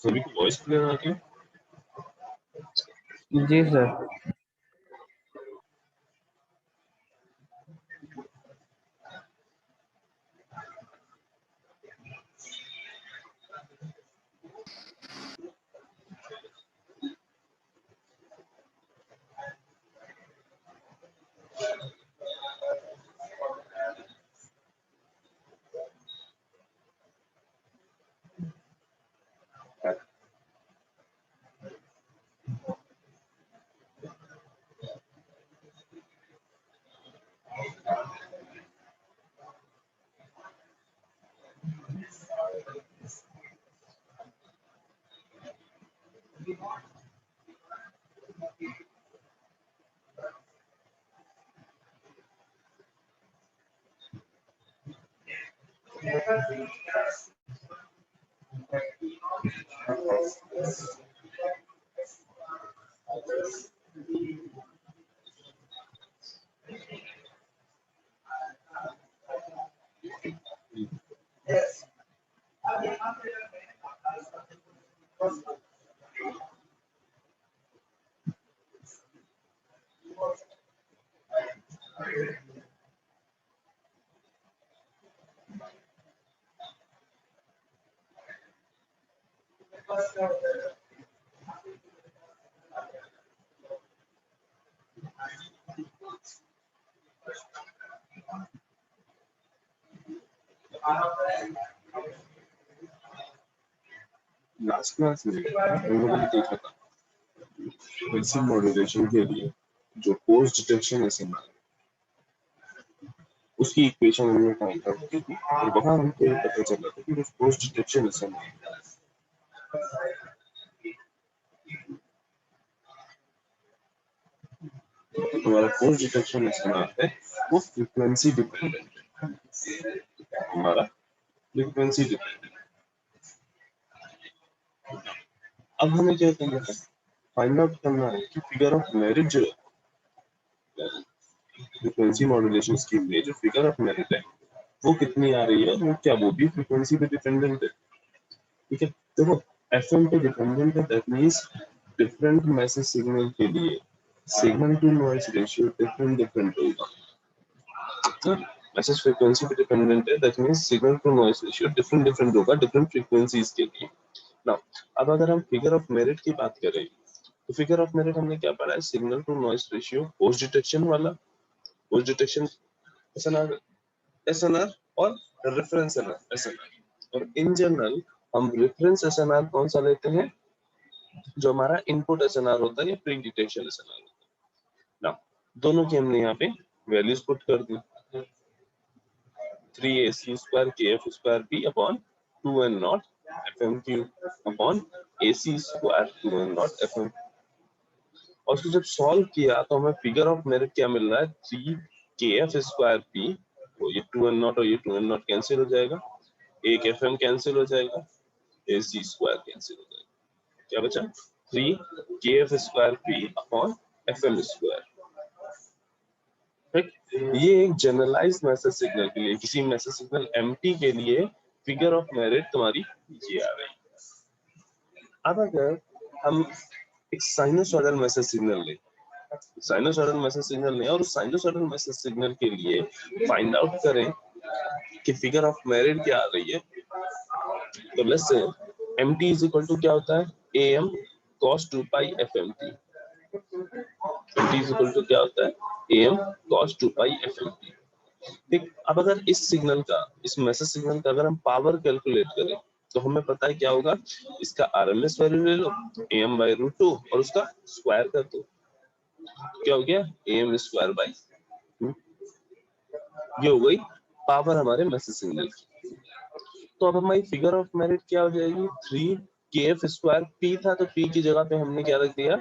सभी को voice clear आ रही है? जी सर। लास्ट क्लास में हम लोगों ने देखा था फ्रीक्वेंसी मॉड्यूलेशन के लिए जो पोस्ट डिटेक्शन एसएमआर उसकी इक्वेशन हमने फाइंड आउट की थी और वहां हमको ये पता चला था कि पोस्ट डिटेक्शन एसएमआर हमारा पोस्ट डिटेक्शन एसएमआर है वो फ्रीक्वेंसी डिपेंडेंट है। हमारा फ्रीक्वेंसी डिपेंडेंट। अब हमें क्या करना है, फाइंड आउट करना है कि फिगर ऑफ मेरिट जो फ्रीक्वेंसी मॉड्यूलेशन स्कीम में जो फिगर ऑफ मेरिट है वो कितनी आ रही है, वो क्या वो भी फ्रीक्वेंसी पे डिपेंडेंट है। ठीक है, देखो एफएम पे डिपेंडेंट है, that means different message signal के लिए signal to noise ratio different होगा। तो मैसेज फ्रीक्वेंसी पे डिपेंडेंट है, that means signal to noise ratio different होगा डिफरेंट फ्रीक्वेंसीज के लिए। नाउ अब अगर हम फिगर ऑफ मेरिट की बात करें तो फिगर ऑफ मेरिट हमने क्या पढ़ा है, signal to noise ratio post detection वाला, पोस्ट डिटेक्शन एसएनआर एसएनआर और रेफरेंस एसएनआर। और इन जनरल हम रेफरेंस एसएनआर कौन सा लेते हैं, जो हमारा इनपुट एसएनआर होता है या प्री डिटेक्शन एसएनआर होता है। नाउ दोनों की हमने यहाँ पे वैल्यूज पुट कर दी, 3ac square kf square p upon 2n not fmq upon ac square 2n not fm। और उसको जब सॉल्व किया तो हमें फिगर ऑफ मेरिट क्या मिल रहा है, 3kf स्क्वायर p, तो ये 2n नॉट और ये 2n नॉट कैंसिल हो जाएगा, एक fm कैंसिल हो जाएगा, ac स्क्वायर कैंसिल हो जाएगा, क्या बचा 3kf square p upon fm square. ठीक, ये एक जनरलाइज मैसेज सिग्नल के लिए, किसी मैसेज सिग्नल एमटी के लिए फिगर ऑफ मेरिट तुम्हारी ये आ रही है। अब अगर हम एक साइनोसॉइडल मैसेज सिग्नल ले, साइनोसॉइडल मैसेज सिग्नल लें और उस साइनोसॉइडल मैसेज सिग्नल के लिए फाइंड आउट करें कि फिगर ऑफ मेरिट क्या आ रही है, तो let's say mt is equal to क्या होता है am cos 2 pi fmt। mt is equal to क्या होता है am cos 2 pi fmt। ठीक, अब अगर इस सिग्नल का, इस मैसेज सिग्नल का अगर हम पावर कैलकुलेट करें तो हमें पता है क्या होगा, इसका आरएमएस वैल्यू ले लो am/√2 और उसका स्क्वायर कर दो, क्या हो गया am स्क्वायर बाई, ये हो गई पावर हमारे मैसेज सिग्नल की। तो अब हमारी फिगर ऑफ मेरिट क्या हो जाएगी, 3kf स्क्वायर p था तो p की जगह पे हमने क्या रख दिया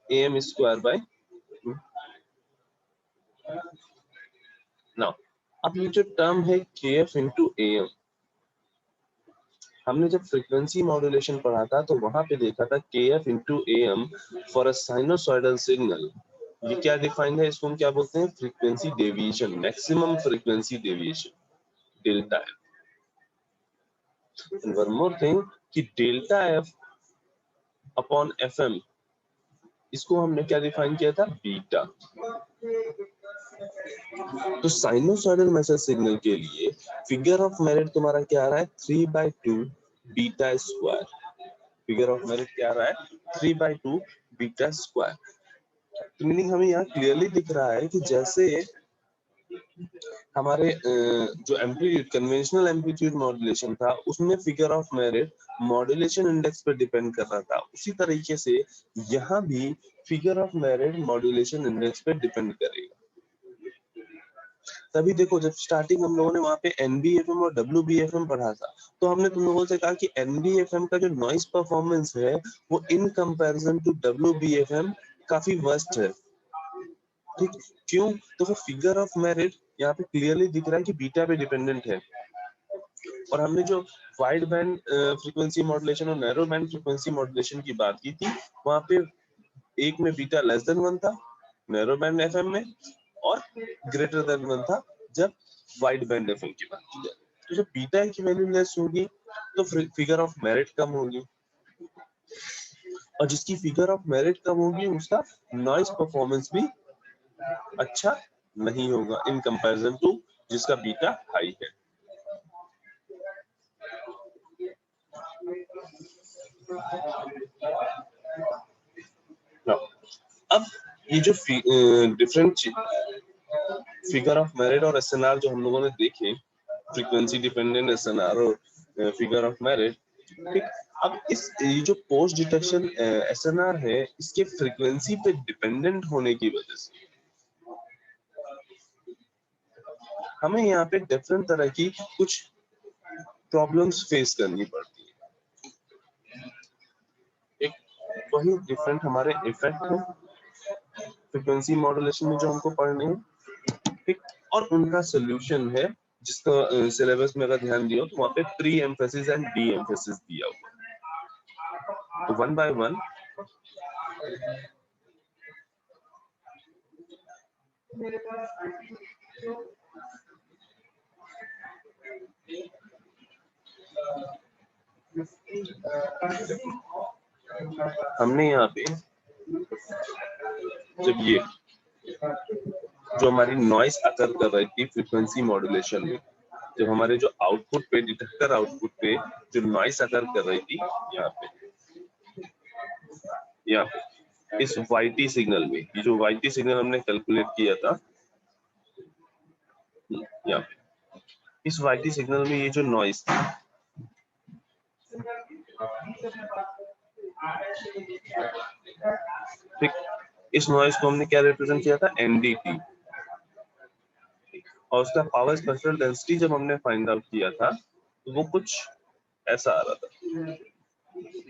am स्क्वायर बाई। नाउ अब ये जो टर्म है kf इंटू am, हमने जब फ्रीक्वेंसी मॉड्यूलेशन पढ़ा था तो वहां पे देखा था kf into am for a sinusoidal signal, ये क्या डिफाइंड है, इसको हम क्या बोलते हैं, frequency deviation, maximum frequency deviation, delta F. And one more thing कि डेल्टा एफ अपॉन FM, इसको हमने क्या डिफाइन किया था, बीटा। तो साइनोसॉइडल मैसेज सिग्नल के लिए फिगर ऑफ मेरिट तुम्हारा क्या आ रहा है, 3/2 beta square. Figure of merit क्या आ रहा है, 3/2 बीटा स्क्वायर। तो मीनिंग हमें यहाँ क्लियरली दिख रहा है कि जैसे हमारे जो एम्पलीट्यूड, कन्वेंशनल एम्पलीट्यूड मॉड्यूलेशन था, उसमें figure of merit modulation index पर डिपेंड कर रहा था, उसी तरीके से यहाँ भी figure of merit modulation index पर डिपेंड करेगा। तभी देखो, जब स्टार्टिंग हम लोगों ने वहां पे NBFM और WBFM पढ़ा था, तो हमने तुम लोगों से कहा कि NBFM का जो नॉइस परफॉर्मेंस है वो इन कंपैरिजन टू WBFM काफी वर्स्ट है। ठीक, क्यों? तो वो फिगर ऑफ मेरिट यहाँ पे क्लियरली दिख रहा है कि बीटा पे डिपेंडेंट है। और हमने जो वाइड बैंड फ्रीक्वेंसी मॉड्यूलेशन और नैरो बैंड फ्रीक्वेंसी मॉड्यूलेशन की बात की थी, वहां पे एक में बीटा लेस देन 1 था नैरो बैंड FM में, और ग्रेटर देन 1 था जब वाइड बैंड FM की बात की जाए। तो जब बीटा की वैल्यू लेस होगी तो फिगर ऑफ मेरिट कम होगी, और जिसकी फिगर ऑफ मेरिट कम होगी उसका नॉइज परफॉर्मेंस भी अच्छा नहीं होगा इन कंपैरिजन टू जिसका बीटा हाई है। अब ये जो डिफरेंट फिगर ऑफ मेरिट और SNR जो हम लोगों ने देखे, फ्रीक्वेंसी डिपेंडेंट SNR और फिगर ऑफ मेरिट, ठीक। अब इस ये जो पोस्ट डिटेक्शन SNR है, इसके फ्रीक्वेंसी पे डिपेंडेंट होने की वजह से हमें यहाँ पे डिफरेंट तरह की कुछ प्रॉब्लम्स फेस करनी पड़ती है। एक वही डिफरेंट हमारे इफेक्ट है फ्रीक्वेंसी मॉड्यूलेशन में जो हमको पढ़ने हैं, ठीक, और उनका सोल्यूशन है जिसका सिलेबस में अगर ध्यान दिया तो वहाँ पे pre emphasis and D emphasis दिया हुआ। तो वन बाय वन हमने यहाँ पे जब ये जो हमारी नॉइस अकर कर रही थी फ्रीक्वेंसी मॉड्यूलेशन में, जब हमारे जो आउटपुट पे, डिटेक्टर आउटपुट पे जो नॉइस अकर कर रही थी, यहाँ पे इस YT सिग्नल में, ये जो YT सिग्नल हमने कैलकुलेट किया था, यहाँ पे इस YT सिग्नल में ये जो नॉइस थी, ठीक, इस नॉइस को हमने क्या रिप्रेजेंट किया था, NDT, और उसका पावर स्पेक्ट्रल डेंसिटी जब हमने फाइंड आउट किया था तो वो कुछ ऐसा आ रहा था,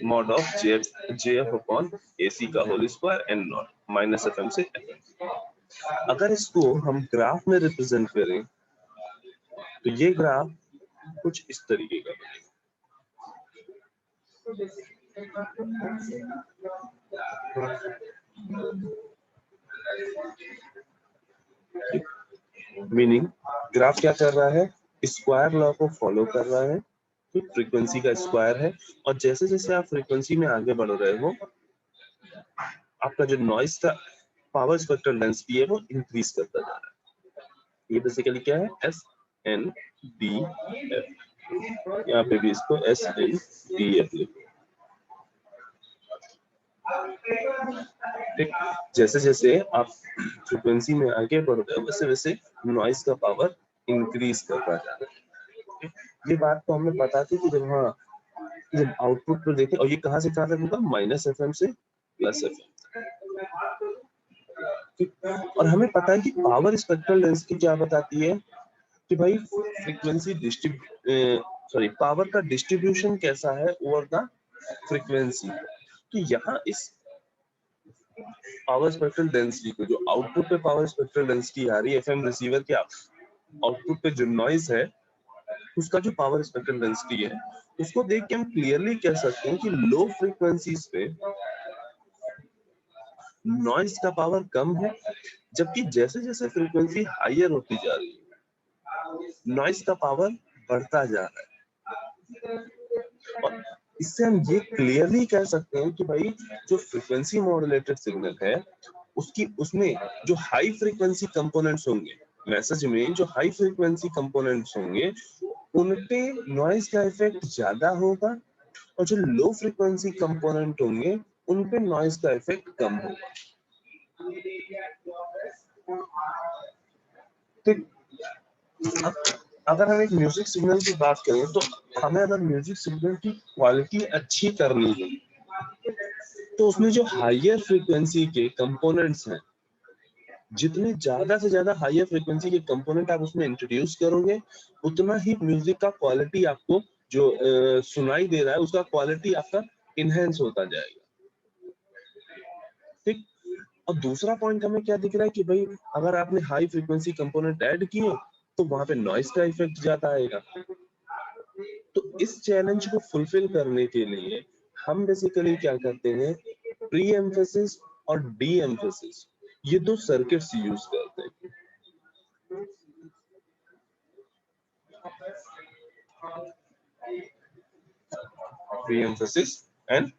mod of JF upon AC का whole square n nought minus FM से FM। अगर इसको हम ग्राफ में रिप्रेजेंट करें तो ये ग्राफ कुछ इस तरीके का बनेगा। मीनिंग ग्राफ क्या कर रहा है, स्क्वायर लॉ को फॉलो कर रहा है, तो फ्रीक्वेंसी का स्क्वायर है, और जैसे जैसे आप फ्रीक्वेंसी में आगे बढ़ रहे हो आपका जो नॉइस का पावर स्पेक्ट्रल डेंसिटी है वो इंक्रीज करता जा रहा है। ये बेसिकली क्या है, SNDF, यहाँ पे भी इसको SNDF लिखो। ठीक, जैसे जैसे आप फ्रीक्वेंसी में आगे बढ़ रहे हो वैसे वैसे नॉइस का पावर इंक्रीज करता जा रहा है। ये बात तो हमें पता थी कि जब आउटपुट पर देखें, और ये कहां से कहां तक होगा, माइनस FM से प्लस FM। और हमें पता है कि पावर स्पेक्ट्रल डेंसिटी क्या बताती है कि भाई फ्रीक्वेंसी पावर का डिस्ट्रीब्यूशन कैसा है ओवर द फ्रीक्वेंसी। तो यहाँ इस पावर स्पेक्ट्रल डेंसिटी को, जो आउटपुट पे पावर स्पेक्ट्रल डेंसिटी आ रही है FM रिसीवर के आउटपुट पे जो नॉइस है उसका जो पावर स्पेक्ट्रल डेंसिटी है, उसको देख के हम क्लियरली कह सकते हैं कि लो फ्रीक्वेंसीज पे नॉइस का पावर कम है, जबकि जैसे जैसे फ्रीक्वेंसी हायर होती जा रही है नॉइस का पावर बढ़ता जा रहा है। इससे हम ये क्लियरली कह सकते हैं कि भाई जो फ्रीक्वेंसी मॉड्यूलेटेड सिग्नल है उसकी उसमें जो हाई फ्रीक्वेंसी कंपोनेंट्स होंगे, मैसेज में जो हाई फ्रीक्वेंसी कंपोनेंट्स होंगे उन पे नॉइज का इफेक्ट ज्यादा होगा, और जो लो फ्रीक्वेंसी कंपोनेंट होंगे उन पे नॉइज का इफेक्ट कम होगा। तो अब अगर हम एक म्यूजिक सिग्नल की बात करें तो हमें अगर म्यूजिक सिग्नल की क्वालिटी अच्छी करनी है तो उसमें जो हायर फ्रीक्वेंसी के कंपोनेंट्स हैं, जितने ज्यादा से ज्यादा हायर फ्रीक्वेंसी के कंपोनेंट आप उसमें इंट्रोड्यूस करोगे उतना ही म्यूजिक का क्वालिटी आपको जो सुनाई दे रहा है उसका क्वालिटी आपका इनहेंस होता जाएगा। ठीक। और दूसरा पॉइंट हमें क्या दिख रहा है कि भाई अगर आपने हाई फ्रीक्वेंसी कंपोनेंट ऐड किए तो वहां पे नॉइस का इफेक्ट ज्यादा आएगा। तो इस चैलेंज को फुलफिल करने के लिए हम बेसिकली क्या करते हैं, प्री एम्फेसिस और डी एम्फेसिस ये दो सर्किट्स यूज करते हैं। Pre emphasis and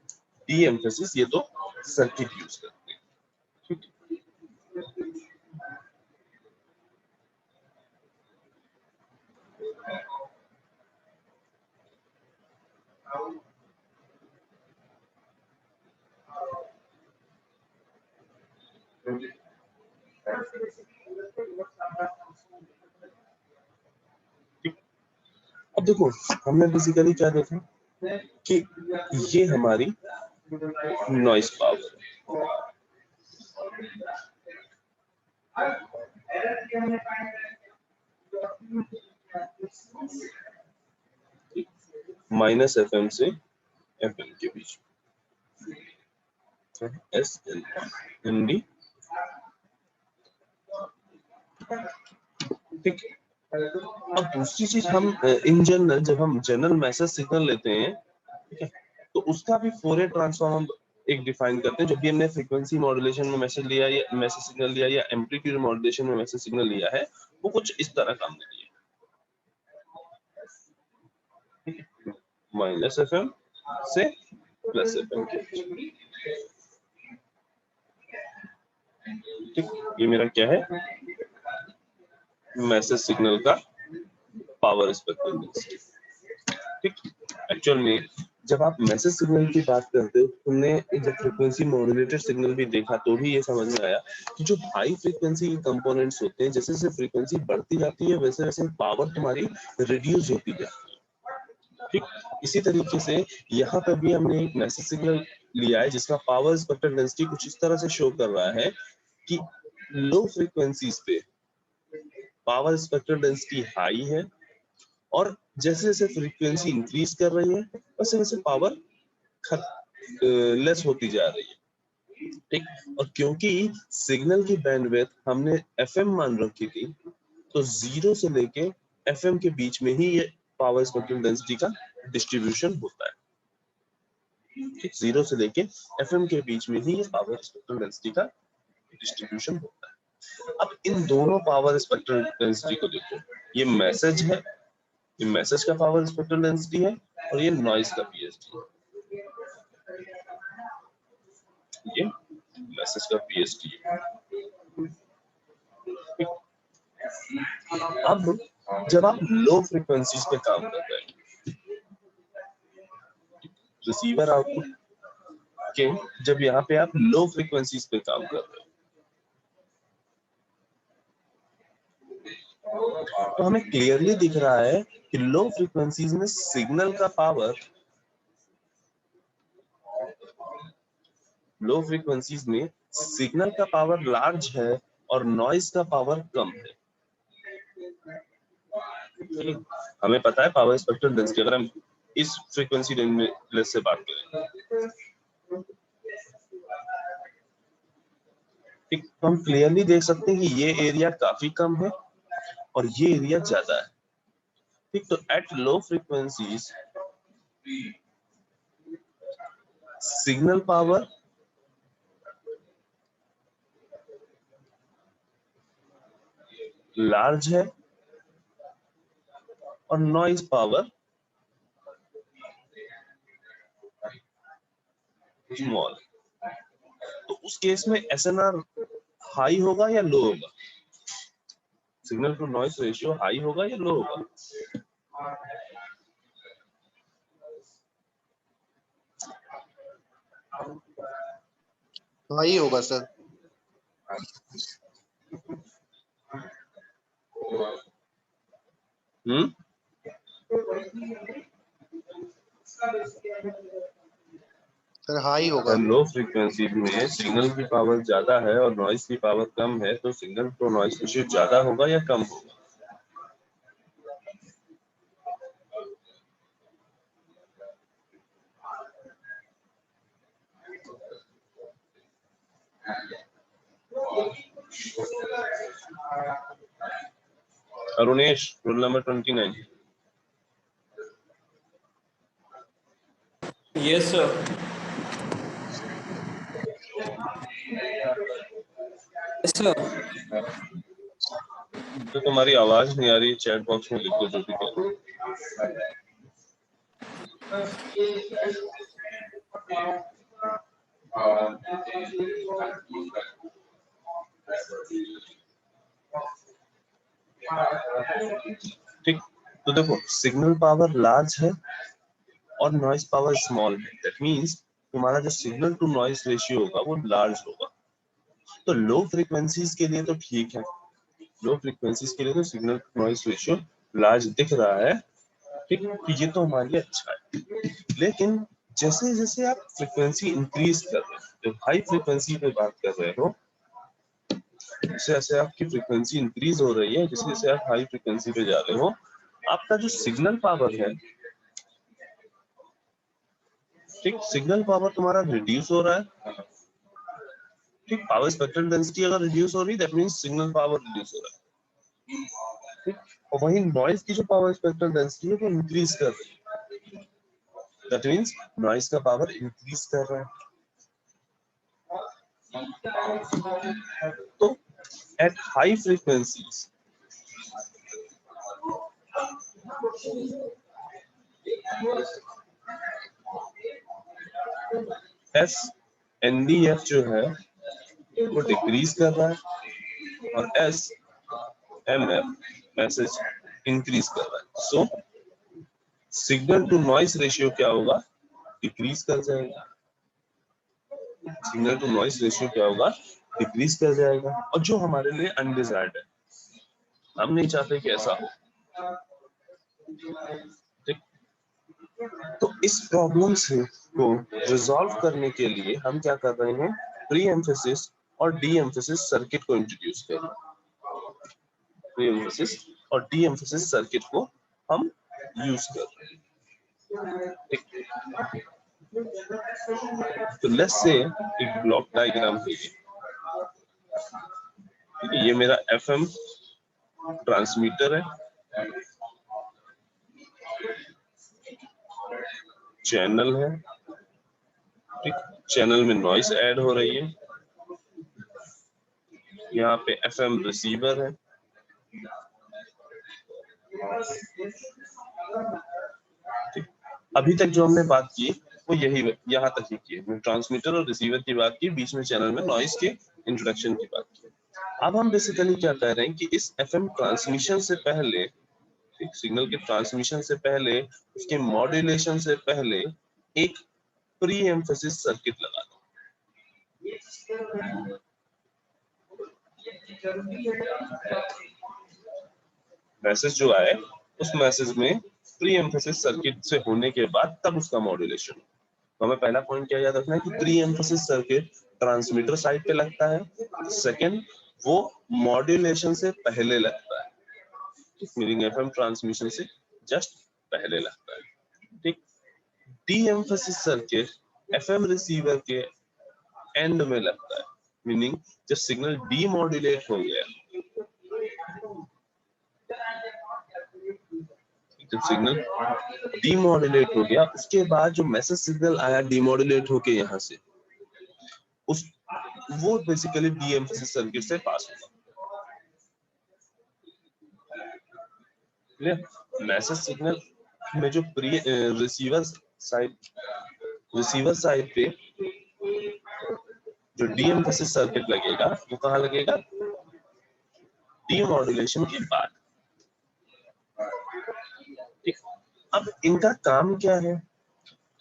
D emphasis ये दो सर्किट यूज करते हैं। ठीक ठीक। अब देखो हमने बेसिकली क्या देखा कि ये हमारी noise power, minus F M से एफ एम के बीच एस एन डी। ठीक। अब दूसरी चीज हम इन जनरल जब हम जनरल मैसेज सिग्नल लेते हैं, ठीक है, तो उसका भी फोरियर ट्रांसफॉर्म हम एक डिफाइन करते हैं। जब भी हमने फ्रीक्वेंसी मॉड्यूलेशन में मैसेज लिया या मैसेज सिग्नल लिया या एम्पलीट्यूड मॉड्यूलेशन में मैसेज सिग्नल लिया है वो कुछ इस तरह काम करिए, माइनस एफ एम से प्लस एफ एम के बीच। ठीक। ये मेरा क्या है, मैसेज सिग्नल का पावर स्पेक्ट्रम। ठीक। एक्चुअल में जब आप मैसेज सिग्नल की बात करते हो तुमने जब फ्रीक्वेंसी मॉड्यूलेटेड सिग्नल भी देखा तो भी ये समझ में आया कि जो हाई फ्रीक्वेंसी कंपोनेंट्स होते हैं जैसे जैसे फ्रीक्वेंसी बढ़ती जाती है वैसे वैसे पावर तुम्हारी रिड्यूस होती जाती है। ठीक। इसी तरीके से यहाँ पर भी हमने एक मैसेज सिग्नल लिया है जिसका पावर स्पेक्ट्रल डेंसिटी कुछ इस तरह से शो कर रहा है कि लो फ्रीक्वेंसीज पे पावर स्पेक्ट्रल डेंसिटी हाई है, और जैसे जैसे फ्रीक्वेंसी इंक्रीज कर रही है वैसे वैसे पावर लेस होती जा रही है। ठीक। और क्योंकि सिग्नल की बैंडविड्थ हमने एफएम मान रखी थी तो जीरो से लेके एफएम के बीच में ही ये पावर स्पेक्ट्रल डेंसिटी का डिस्ट्रीब्यूशन होता है। ठीक। जीरो से लेके एफएम के बीच में ही ये पावर स्पेक्ट्रल डेंसिटी का डिस्ट्रीब्यूशन होता है। अब इन दोनों पावर स्पेक्ट्रल डेंसिटी को देखो, ये मैसेज है, ये मैसेज का पावर स्पेक्ट्रल डेंसिटी है और ये नॉइज का पीएसडी है, ये मैसेज का पीएसडी है। अब जब आप लो फ्रीक्वेंसीज पे काम कर रहे हैं, रिसीवर आउटपुट के जब यहाँ पे आप लो फ्रीक्वेंसीज पे काम कर रहे हो तो हमें क्लियरली दिख रहा है कि लो फ्रीक्वेंसीज में सिग्नल का पावर, लो फ्रीक्वेंसीज में सिग्नल का पावर लार्ज है और नॉइज का पावर कम है। हमें पता है पावर स्पेक्ट्रल डेंसिटी, अगर हम इस फ्रीक्वेंसी रेंज में से बात करें, ठीक, तो हम क्लियरली देख सकते हैं कि ये एरिया काफी कम है और ये एरिया ज्यादा है। ठीक। तो at low frequencies signal power large है और नॉइज पावर स्मॉल, तो उस केस में एसएनआर हाई होगा या लो होगा? Signal to noise ratio high होगा या लो होगा? हाई होगा सर। सर हाई होगा। लो फ्रीक्वेंसी में सिग्नल की पावर ज्यादा है और नॉइस की पावर कम है, तो सिग्नल टू नॉइस रेशियो ज्यादा होगा या कम होगा? Arunesh, roll number 29। Yes sir. Yes sir. तो तुम्हारी आवाज नहीं आ रही, चैट बॉक्स में लिखो जो भी कहो। ठीक, तो देखो सिग्नल पावर लार्ज है और नॉइस पावर स्मॉल है, दैट मींस तुम्हारा जो सिग्नल टू नॉइस रेशियो होगा वो लार्ज होगा। तो लो फ्रीक्वेंसीज के लिए तो ठीक है, लो फ्रीक्वेंसीज के लिए तो signal to noise ratio large दिख रहा है, ठीक, तो ये तो हमारे लिए अच्छा है। लेकिन जैसे जैसे आप फ्रीक्वेंसी इंक्रीज कर रहे हो, जब हाई फ्रीक्वेंसी पे बात कर रहे हो, जैसे जैसे आपकी फ्रीक्वेंसी इंक्रीज हो रही है, जैसे जैसे आप हाई फ्रीक्वेंसी पे जा रहे हो, आपका जो सिग्नल पावर है, ठीक, सिग्नल पावर तुम्हारा रिड्यूस हो रहा है। ठीक, पावर स्पेक्ट्रल डेंसिटी अगर रिड्यूस हो रही है, that means signal power reduce हो रहा है। ठीक, और वही नॉइज की जो पावर स्पेक्ट्रल डेंसिटी है वो इंक्रीज कर रही है, दैट मींस नॉइज का पावर इंक्रीज कर रहा है। तो at high frequencies S NDF जो है वो डिक्रीज कर रहा है और S M F message increase कर रहा है। So signal to noise ratio क्या होगा? डिक्रीज कर जाएगा। सिग्नल टू नॉइस रेशियो क्या होगा? डिक्रीज कर जाएगा, और जो हमारे लिए अनडिजायर्ड है, हम नहीं चाहते कि ऐसा हो। ठीक, तो इस प्रॉब्लम से को रिजॉल्व करने के लिए हम क्या कर रहे हैं? प्री एम्फेसिस और डी एम्फेसिस सर्किट को इंट्रोड्यूस कर रहे हैं। प्री एम्फेसिस और डी एम्फेसिस सर्किट को हम यूज कर रहे हैं। ठीक, तो लेट्स से एक ब्लॉक डायग्राम लीजिए। ठीक है, ये मेरा एफएम ट्रांसमीटर है, चैनल है, ठीक, चैनल में नॉइस ऐड हो रही है, यहाँ पे एफएम रिसीवर है, ठीक, अभी तक जो हमने बात की वो यही यहाँ तक ही की है। ट्रांसमीटर और रिसीवर की बात की, बीच में चैनल में नॉइस के इंट्रोडक्शन की बात की। अब हम बेसिकली क्या कह रहे हैं कि इस एफएम ट्रांसमिशन से पहले, एक सिग्नल के ट्रांसमिशन से पहले, उसके मॉड्यूलेशन से पहले एक प्री एम्फेसिस सर्किट लगा दो। मैसेज जो आए उस मैसेज में प्री एम्फेसिस सर्किट से होने के बाद तब उसका मॉड्यूलेशन। तो हमें पहला पॉइंट क्या याद रखना है कि pre emphasis circuit transmitter side पे लगता है, सेकंड वो मॉड्यूलेशन से पहले लगता है, मीनिंग एफएम ट्रांसमिशन से जस्ट पहले लगता है। ठीक, D emphasis circuit FM receiver के एंड में लगता है, मीनिंग जब सिग्नल डीमॉड्यूलेट हो गया, जब सिग्नल डीमॉड्यूलेट हो गया उसके बाद जो मैसेज सिग्नल आया डीमॉड्यूलेट होके यहाँ से, उस वो बेसिकली डी एम्फेसिस सर्किट से पास होगा। मैसेज सिग्नल में जो प्री रिसीवर साइड पे जो डीएम्फेसिस सर्किट लगेगा वो कहाँ लगेगा? डीमॉड्यूलेशन के बाद। ठीक, अब इनका काम क्या है?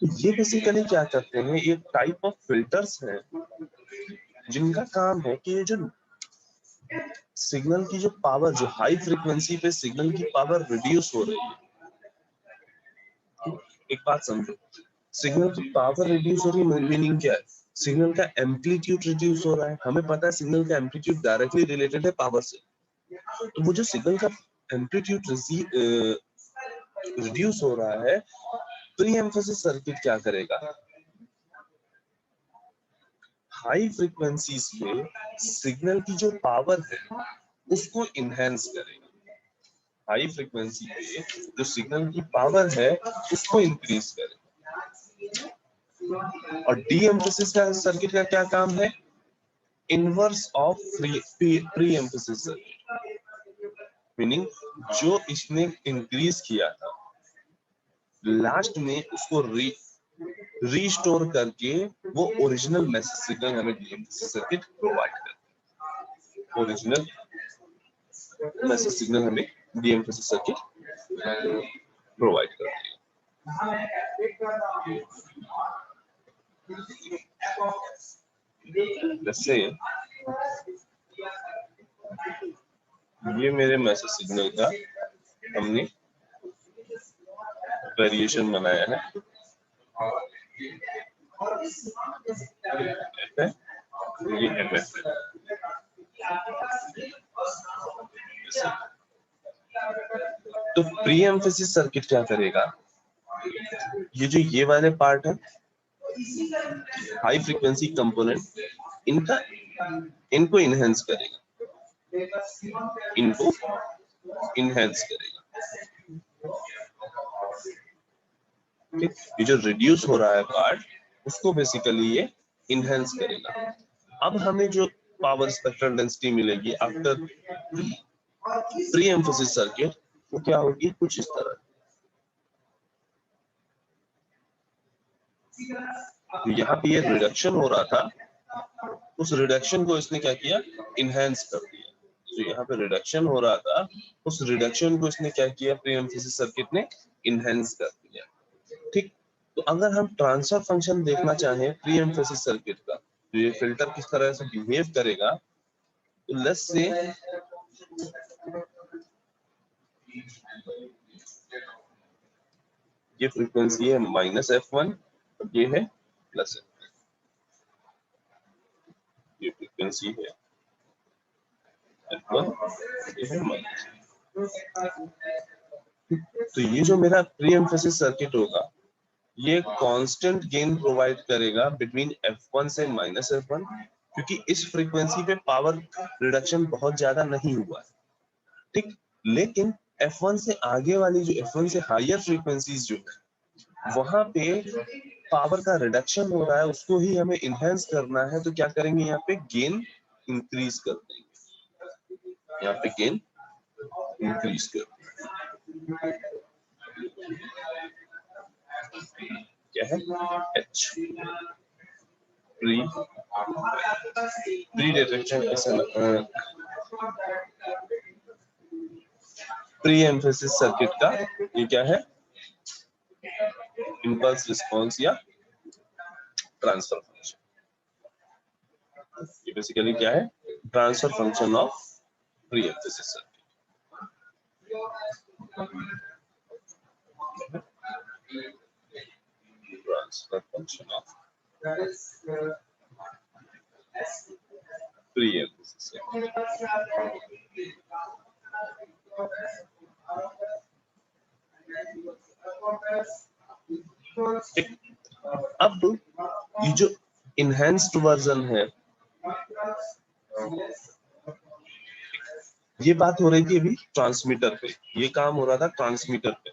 तो ये बेसिकली क्या करते हैं, ये टाइप ऑफ फिल्टर्स हैं जिनका काम है कि ये जो सिग्नल की जो पावर, जो हाई फ्रीक्वेंसी पे सिग्नल की पावर रिड्यूस हो रही है, एक बात समझो, सिग्नल की पावर रिड्यूस हो रही है मीनिंग क्या है? सिग्नल का एम्पलीट्यूड रिड्यूस हो रहा है। हमें पता है सिग्नल का एम्पलीट्यूड डायरेक्टली रिलेटेड है पावर से। तो वो जो सिग्नल का एम्पलीट्यूड रिड्यूस हो रहा है, प्री एम्फेसिस सर्किट क्या करेगा? हाई फ्रीक्वेंसीज पे सिग्नल की जो पावर है उसको इनहेंस करेगा। हाई फ्रीक्वेंसी पे जो सिग्नल की पावर है उसको इंक्रीज करेगा। और डी एम्फेसिस का सर्किट का क्या काम है? Inverse of pre emphasis circuit, meaning जो इसने इंक्रीज किया था लास्ट में उसको रीस्टोर करके वो ओरिजिनल मैसेज सिग्नल हमें डीएमपीसी सर्किट प्रोवाइड करता है। ओरिजिनल मैसेज सिग्नल हमें डीएमपीसी सर्किट प्रोवाइड करती है। जैसे ये मेरे मैसेज सिग्नल का हमने वेरिएशन बनाया है, ये एमएफ है। तो प्री एम्फेसिस सर्किट क्या करेगा? ये जो ये वाले पार्ट है, हाई फ्रीक्वेंसी कंपोनेंट, इनको इनहेंस करेगा, इनको इनहेंस करेगा। ठीक, ये जो रिड्यूस हो रहा है पार्ट उसको बेसिकली ये इनहेंस करेगा। अब हमें जो पावर स्पेक्ट्रल डेंसिटी मिलेगी आफ्टर प्री एम्फेसिस सर्किट वो क्या होगी? कुछ इस तरह। तो यहाँ पे ये रिडक्शन हो रहा था, उस रिडक्शन को इसने क्या किया? इनहेंस कर दिया। तो यहाँ पे रिडक्शन हो रहा था, उस रिडक्शन को इसने क्या किया? प्री एम्फेसिस सर्किट ने इनहेंस कर दिया। ठीक, तो अगर हम ट्रांसफर फंक्शन देखना चाहें प्री एम्फेसिस सर्किट का, तो ये फिल्टर किस तरह से बिहेव करेगा, तो लेट्स से ये फ्रीक्वेंसी है -f1, ये है +f1, ये फ्रीक्वेंसी है f1, ये है -f1। तो ये जो मेरा प्री एम्फेसिस सर्किट होगा ये कांस्टेंट गेन प्रोवाइड करेगा बिटवीन f1 से -f1, क्योंकि इस फ्रीक्वेंसी पे पावर रिडक्शन बहुत ज्यादा नहीं हुआ है। ठीक, लेकिन f1 से आगे वाली जो f1 से हायर फ्रीक्वेंसीज जो है वहां पे पावर का रिडक्शन हो रहा है, उसको ही हमें इनहेंस करना है। तो क्या करेंगे? यहाँ पे गेन इंक्रीज कर देंगे, यहाँ पे गेन इंक्रीज कर देंगे। क्या है? H pre detection pre emphasis circuit का ये क्या है? इम्पल्स रिस्पॉन्स या ट्रांसफर फंक्शन। ये बेसिकली क्या है? Transfer function of pre emphasis circuit. Transfer function of pre emphasis circuit. अब ये जो इनहेंस्ड वर्जन है, ये बात हो रही थी अभी ट्रांसमीटर पे, ये काम हो रहा था ट्रांसमीटर पे।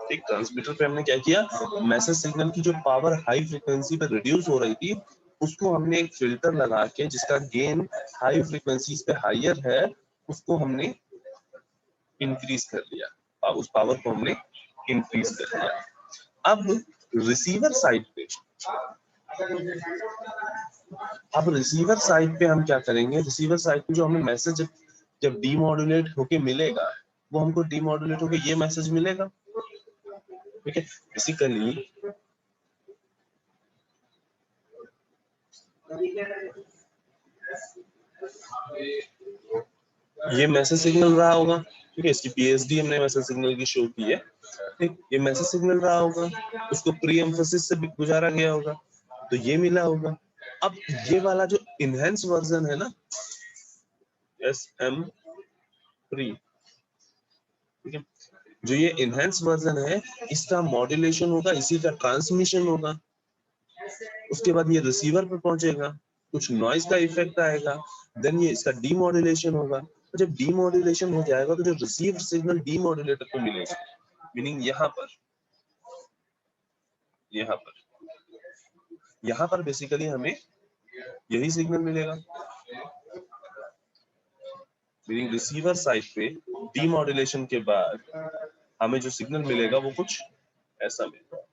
ठीक, ट्रांसमीटर पे हमने क्या किया? मैसेज सिग्नल की जो पावर हाई फ्रीक्वेंसी पे रिड्यूस हो रही थी उसको हमने एक फिल्टर लगा के जिसका गेन हाई फ्रीक्वेंसीज पे हायर है उसको हमने इंक्रीज कर लिया, उस पावर को हमने इंक्रीज कर लिया। अब रिसीवर साइड पे अब रिसीवर साइड पे हम क्या करेंगे, रिसीवर साइड पे जो हमें मैसेज जब डीमॉड्यूलेट होके मिलेगा, वो हमको डीमॉड्यूलेट होके ये मैसेज मिलेगा, ठीक है। बेसिकली ये मैसेज सिग्नल रहा होगा, ठीक है। इसकी पीएसडी हमने मैसेज सिग्नल की शो की है, ठीक। ये मैसेज सिग्नल रहा होगा, उसको प्री एम्फेसिस से भी गुजारा गया होगा, तो ये मिला होगा। अब ये वाला जो इनहेंस वर्जन है ना, SM प्री, ठीक है, जो ये इनहेंस वर्जन है, इसका मॉड्यूलेशन होगा, इसी का ट्रांसमिशन होगा, उसके बाद ये रिसीवर पे पहुंचेगा, कुछ नॉइज का इफेक्ट आएगा, देन ये इसका डीमॉड्यूलेशन होगा। तो जब डीमॉड्यूलेशन हो जाएगा तो जो रिसीव्ड सिग्नल डीमॉड्यूलेटर को मिलेगा, मीनिंग यहाँ पर बेसिकली हमें यही सिग्नल मिलेगा, मीनिंग रिसीवर साइड पे डीमॉड्यूलेशन के बाद हमें जो सिग्नल मिलेगा वो कुछ ऐसा मिलेगा।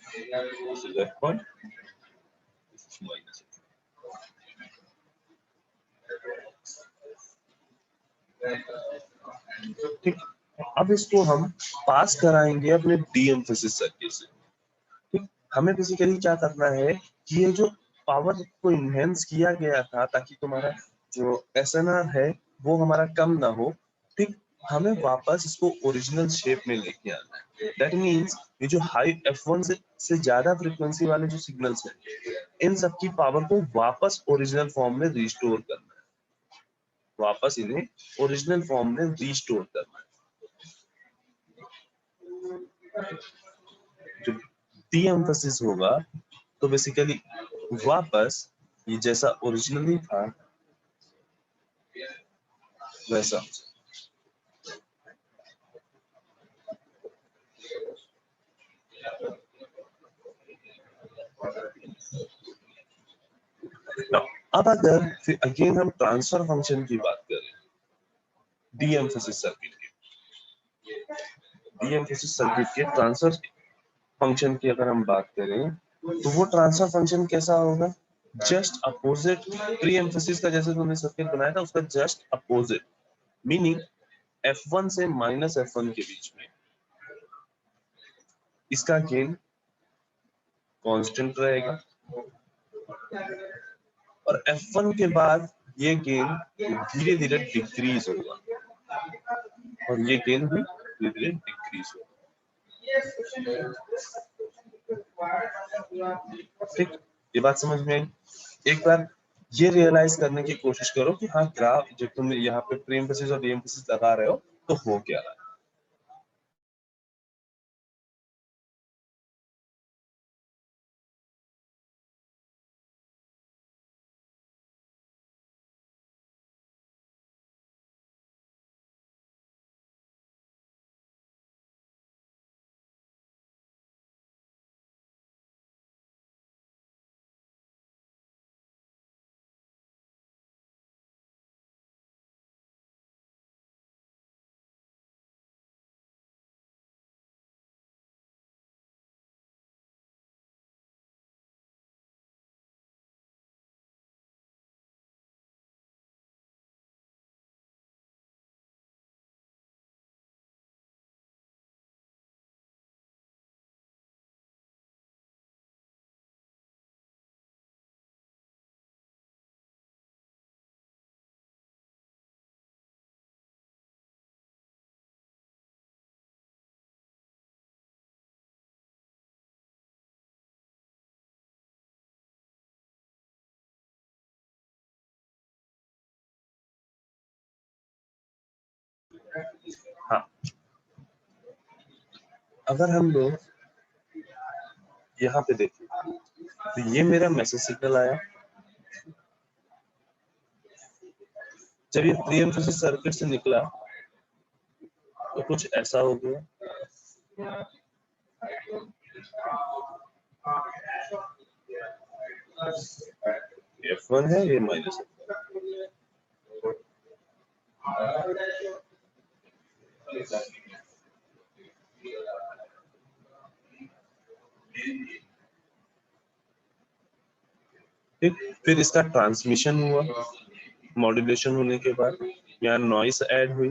This is F1, this is minus F1. ठीक, अब इसको हम पास कराएंगे अपने डीएम्फेसिस सर्किट से, ठीक। हमें बेसिकली क्या करना है कि ये जो पावर को इनहेंस किया गया था ताकि तुम्हारा जो एसएनआर है वो हमारा कम ना हो, ठीक, हमें वापस इसको ओरिजिनल शेप में लेके आना है। दैट मींस ये जो हाई F1 से ज्यादा फ्रीक्वेंसी वाले जो सिग्नल्स हैं, इन सब की पावर को वापस ओरिजिनल फॉर्म में रिस्टोर करना है, वापस इन्हें ओरिजिनल फॉर्म में रिस्टोर करना है। जो डी एम्फेसिस होगा तो बेसिकली वापस ये जैसा ओरिजिनली था वैसा। Now, अब अगर फिर अगेन हम ट्रांसफर फंक्शन की बात करें, डी एम्फेसिस सर्किट के, डी एम्फेसिस सर्किट के ट्रांसफर फंक्शन की अगर हम बात करें तो वो ट्रांसफर फंक्शन कैसा होगा, जस्ट अपोजिट प्री एम्फेसिस का जैसे तुमने सर्किट बनाया था उसका जस्ट अपोजिट, मीनिंग F1 से माइनस F1 के बीच में इसका गेन कांस्टेंट रहेगा, और F1 के बाद ये गेन धीरे धीरे डिक्रीज होगा, और ये गेन भी धीरे धीरे डिक्रीज होगा, ठीक। ये बात समझ में आई। एक बार ये रियलाइज करने की कोशिश करो कि हाँ ग्राफ जब तुम यहाँ पे प्री एम्फेसिस और डी एम्फेसिस लगा रहे हो तो हो क्या रहा है। हाँ, अगर हम लोग यहाँ पे देखें तो ये मेरा मैसेज सिग्नल आया, जब ये प्री एम्फेसिस सर्किट से निकला तो कुछ ऐसा हो गया, F1 है ये माइनस ठीक, फिर इसका ट्रांसमिशन हुआ, मॉड्यूलेशन होने के बाद यहाँ नॉइस ऐड हुई,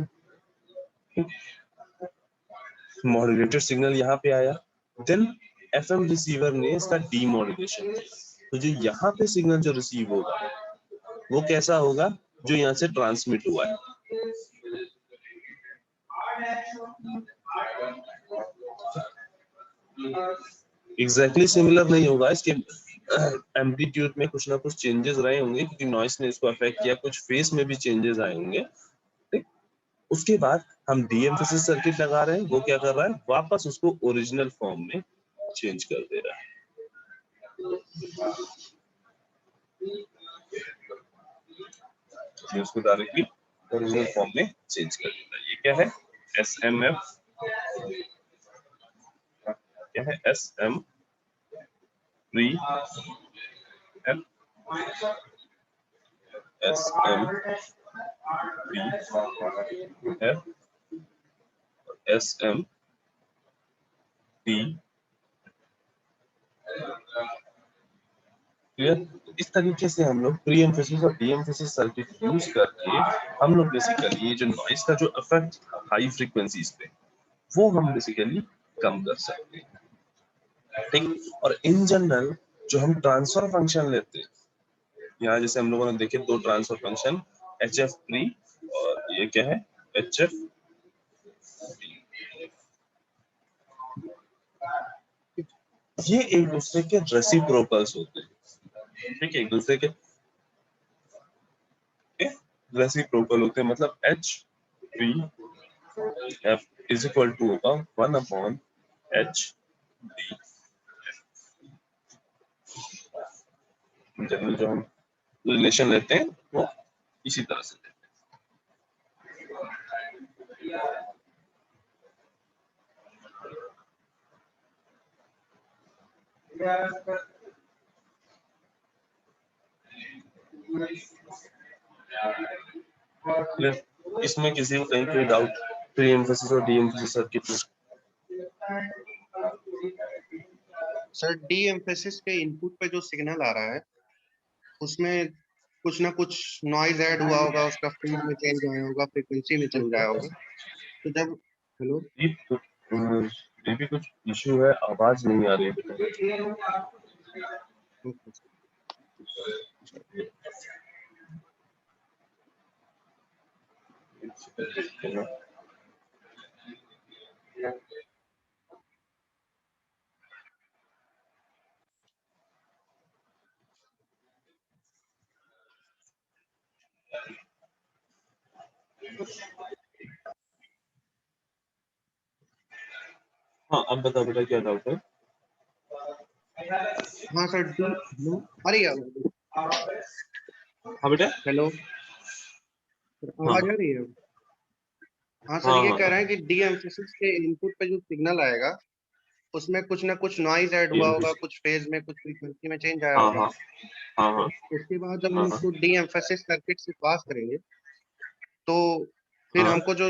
मॉड्यूलेटेड सिग्नल यहाँ पे आया, देन एफएम रिसीवर ने इसका डीमॉड्यूलेशन किया। तो जो यहाँ पे सिग्नल जो रिसीव होगा वो कैसा होगा, जो यहाँ से ट्रांसमिट हुआ है। एग्जैक्टली सिमिलर नहीं होगा, इसके एम्पलीट्यूड में कुछ ना कुछ चेंजेस रहे होंगे क्योंकि नॉइस ने इसको अफेक्ट किया, कुछ फेस में भी चेंजेस आए होंगे। ठीक, उसके बाद हम डीएम्फेसिस सर्किट लगा रहे हैं, वो क्या कर रहा है, वापस उसको ओरिजिनल फॉर्म में चेंज कर दे रहा है। उसको डायरेक्टली ओरिजिनल फॉर्म में चेंज कर देता है। ये क्या है, एसएमएफ, क्या है, SM pre F, SM pre F, SM P. Clear? इस तरीके से हम लोग प्री एम्फेसिस और डी एम्फेसिस सर्किट यूज करके हम लोग बेसिकली ये जो नॉइस का जो इफेक्ट हाई फ्रीक्वेंसीज पे, वो हम बेसिकली कम कर सकते हैं। ठीक, और इन जनरल जो हम ट्रांसफर फंक्शन लेते हैं, यहाँ जैसे हम लोगों ने देखे दो transfer function, H F pre और ये क्या है, एच एफ, ये एक दूसरे के रेसिप्रोकल्स होते हैं। ठीक है, एक दूसरे के रेसिप्रोकल होते हैं, मतलब H P F is equal to होगा 1/h डी। जनरल जो हम रिलेशन लेते हैं वो इसी तरह से लेते हैं। इसमें किसी को कहीं कोई डाउट प्री एम्फेसिस और डी एम्फेसिस सर्किट में? सर डी एम्फेसिस के इनपुट पे जो सिग्नल आ रहा है उसमें कुछ ना कुछ नॉइज ऐड हुआ होगा, उसका फेज में चेंज आया होगा, फ्रीक्वेंसी में चेंज आया होगा। तो जब हेलो ये भी कुछ इशू है, आवाज नहीं आ रही है। हाँ, अब बताओ बेटा क्या डाउट है? हाँ सर डी हेलो अरे यार हाँ बेटा, हेलो हाँ आवाज आ रही है? हाँ सर हाँ ये हाँ कह रहे हैं कि डी एम्फेसिस के इनपुट पे जो सिग्नल आएगा उसमें कुछ ना कुछ नॉइज ऐड हुआ होगा, कुछ फेज में, कुछ फ्रीक्वेंसी में चेंज आया हाँ होगा। हाँ हाँ हाँ उसके बाद जब हम हाँ उसको डी एम्फेसिस सर्किट से पास करेंगे तो फिर हाँ। हमको जो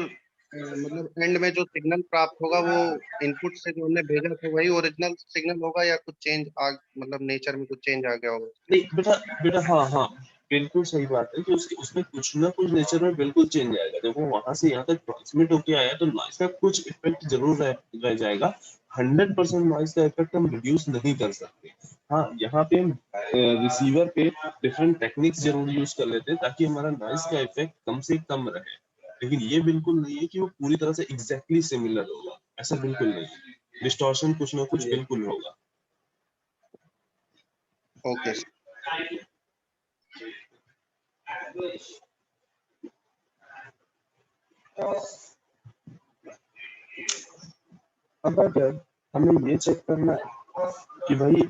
मतलब एंड में जो सिग्नल प्राप्त होगा वो इनपुट से जो हमने भेजा था वही ओरिजिनल सिग्नल होगा या कुछ चेंज आ मतलब नेचर में कुछ चेंज आ गया होगा? नहीं बेटा, बेटा हाँ हाँ, बिल्कुल सही बात है कि उसमें कुछ ना कुछ नेचर में बिल्कुल चेंज आएगा। देखो वहां से यहाँ तक ट्रांसमिट होके आया तो नॉइस का कुछ इफेक्ट जरूर रह जाएगा। 100% नॉइस का इफेक्ट हम रिड्यूस नहीं कर सकते। हाँ, यहाँ पे हम रिसीवर पे डिफरेंट टेक्निक्स जरूर यूज कर लेते हैं ताकि हमारा नॉइस का इफेक्ट कम से कम रहे, लेकिन ये बिल्कुल नहीं है कि वो पूरी तरह से एग्जैक्टली सिमिलर होगा, ऐसा बिल्कुल नहीं। डिस्टॉर्शन कुछ ना कुछ बिल्कुल होगा। ओके अब अगर हमें ये चेक करना है कि भाई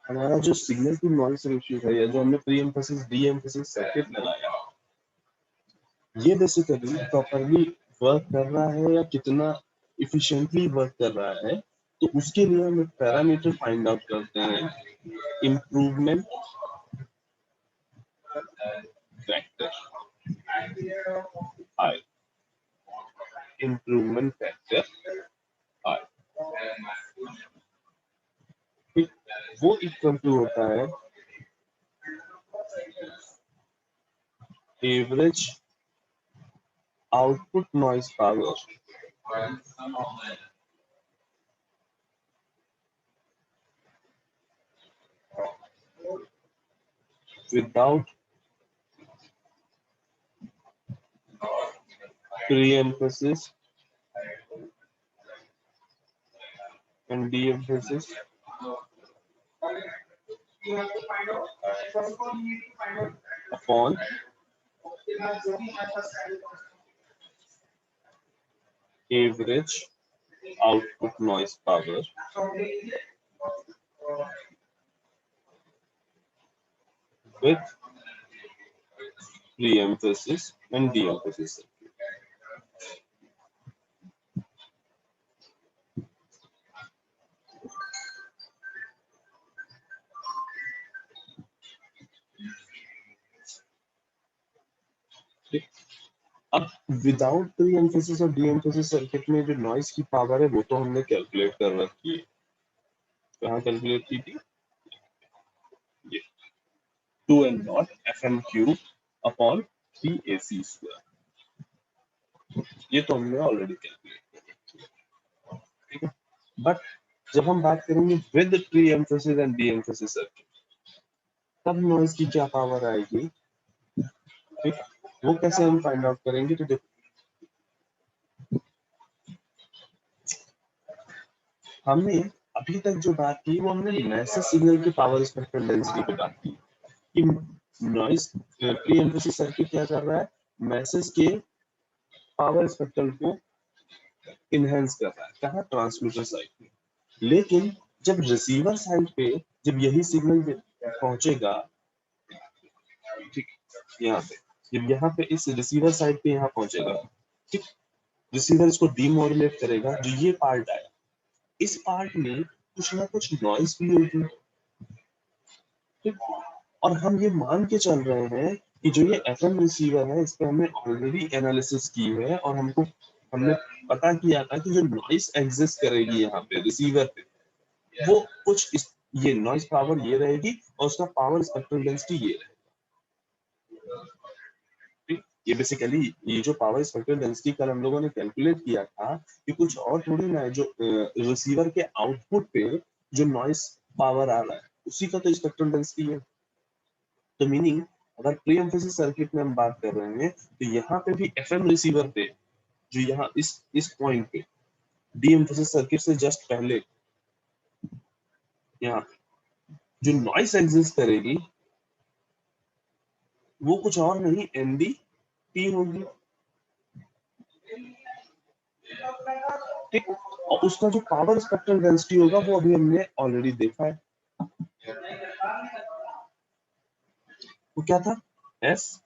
हमारा जो सिग्नल टू नॉइस रेशियो है या जो हमने pre emphasis D emphasis circuit लगाया, ये बेसिकली प्रॉपरली वर्क कर रहा है या कितना इफिशिएंटली वर्क कर रहा है, तो उसके लिए हम एक पैरामीटर फाइंड आउट करते हैं, improvement factor I. Improvement factor I, वो इक्वल टू होता है average output noise power without pre-emphasis and de-emphasis upon average output noise power with pre-emphasis and de-emphasis. अब विदाउट प्री एम्फेसिस और de emphasis circuit में जो noise की power है वो तो हमने कैलकुलेट कर रखी है। कहाँ कैलकुलेट की थी? ये 2n0 FM³ upon PAC square, ये तो हमने ऑलरेडी कैलकुलेट किया, ठीक है। बट जब हम बात करेंगे with pre emphasis and D emphasis circuit, तब नॉइस की क्या पावर आएगी, ठीक, वो कैसे हम फाइंड आउट करेंगे? तो देखो, हमने अभी तक जो बात की वो हमने मैसेज सिग्नल की पावर स्पेक्ट्रल डेंसिटी पे बात की कि नॉइस प्री एम्फेसिस सर्किट क्या कर रहा है, मैसेज के पावर स्पेक्ट्रल को इनहेंस कर रहा है, कहाँ? ट्रांसमीटर साइड पे। लेकिन जब रिसीवर साइड पे जब यही सिग्नल पहुंचेगा, ठीक, यहाँ पे जब यहाँ पे इस रिसीवर साइड पे यहाँ पहुंचेगा, ठीक, रिसीवर इसको डीमोडुलेट करेगा, जो ये पार्ट आया, इस पार्ट में कुछ ना कुछ नॉइस भी होगी, ठीक। और हम ये मान के चल रहे हैं कि जो ये एफएम रिसीवर है इस पे हमने ऑलरेडी एनालिसिस की है और हमने पता किया था कि जो नॉइस एग्जिस्ट करेगी यहाँ पे रिसीवर पे, वो कुछ ये नॉइस पावर ये रहेगी और उसका पावर स्पेक्ट्रल डेंसिटी ये रहेगी, ठीक। ये बेसिकली ये जो पावर स्पेक्ट्रल डेंसिटी कल हम लोगों ने कैलकुलेट किया था, ये कुछ और थोड़ी ना है, जो रिसीवर के आउटपुट पे जो नॉइस पावर आ रहा है उसी का तो स्पेक्ट्रल डेंसिटी है। तो मीनिंग अगर प्री एम्फेसिस सर्किट में हम बात कर रहे हैं तो यहाँ पे भी एफएम रिसीवर पे जो यहाँ इस पॉइंट पे डी एम्फेसिस सर्किट से जस्ट पहले यहाँ जो नॉइस एग्जिस्ट करेगी वो कुछ और नहीं एनडीटी होगी, ठीक। और उसका जो पावर स्पेक्ट्रल डेंसिटी होगा वो अभी हमने ऑलरेडी देखा है, वो क्या था? S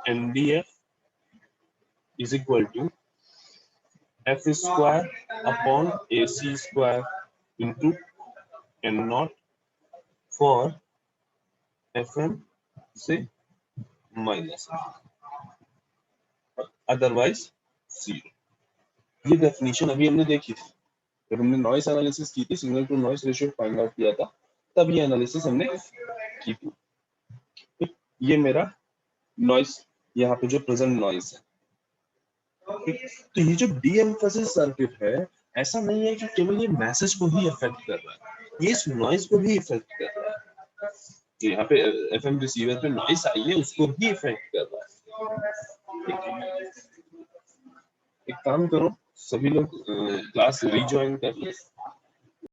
NDF is equal to F square upon AC square into N0 for FM से माइनस, अदरवाइज 0। ये डेफिनेशन अभी हमने देखी थी जब हमने नॉइस एनालिसिस की थी, signal to noise ratio find out किया था, तब ये एनालिसिस हमने की थी। ये मेरा नॉइस यहाँ पे जो प्रेजेंट नॉइस है, तो ये जो डी एम्फेसिस सर्किट है ऐसा नहीं है कि केवल ये मैसेज को ही अफेक्ट कर रहा है, ये इस नॉइस को भी इफेक्ट कर रहा है। तो यहाँ पे एफएम रिसीवर पे नॉइस आई है उसको भी इफेक्ट कर रहा है। एक काम करो, सभी लोग क्लास रिज्वाइन कर लो।